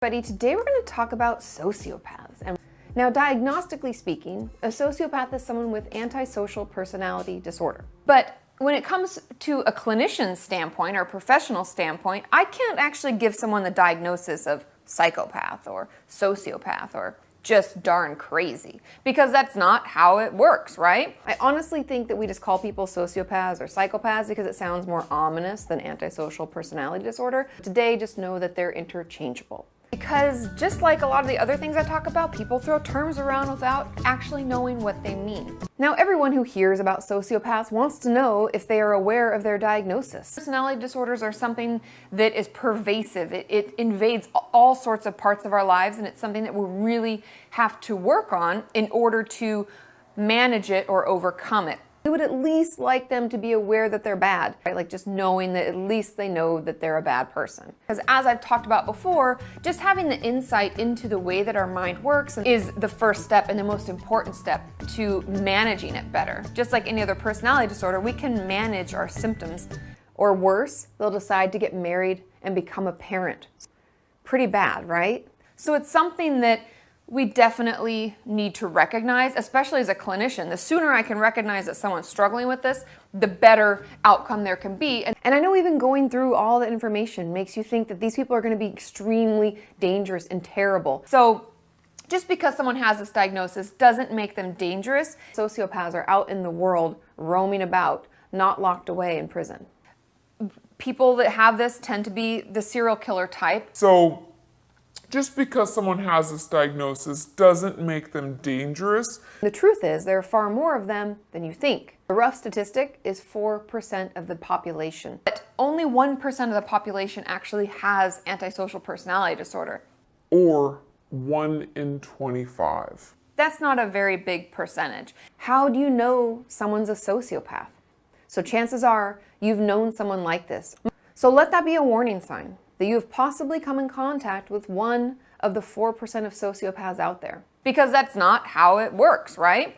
Buddy, today we're going to talk about sociopaths. And now, diagnostically speaking, a sociopath is someone with antisocial personality disorder. But when it comes to a clinician's standpoint or professional standpoint, I can't actually give someone the diagnosis of psychopath or sociopath or just darn crazy, because that's not how it works, right? I honestly think that we just call people sociopaths or psychopaths because it sounds more ominous than antisocial personality disorder. Today, just know that they're interchangeable. Because just like a lot of the other things I talk about, people throw terms around without actually knowing what they mean. Now, everyone who hears about sociopaths wants to know if they are aware of their diagnosis. Personality disorders are something that is pervasive. It invades all sorts of parts of our lives, and it's something that we really have to work on in order to manage it or overcome it. We would at least like them to be aware that they're bad, right? Like just knowing that at least they know that they're a bad person. Because as I've talked about before, just having the insight into the way that our mind works is the first step and the most important step to managing it better. Just like any other personality disorder, we can manage our symptoms. Or worse, they'll decide to get married and become a parent. Pretty bad, right? So it's something that we definitely need to recognize, especially as a clinician. The sooner I can recognize that someone's struggling with this, the better outcome there can be. And I know even going through all the information makes you think that these people are going to be extremely dangerous and terrible. So just because someone has this diagnosis doesn't make them dangerous. Sociopaths are out in the world, roaming about, not locked away in prison. People that have this tend to be the serial killer type. So just because someone has this diagnosis doesn't make them dangerous. The truth is, there are far more of them than you think. The rough statistic is 4% of the population. But only 1% of the population actually has antisocial personality disorder. Or 1 in 25. That's not a very big percentage. How do you know someone's a sociopath? So chances are you've known someone like this. So let that be a warning sign that you have possibly come in contact with one of the 4% of sociopaths out there. Because that's not how it works, right?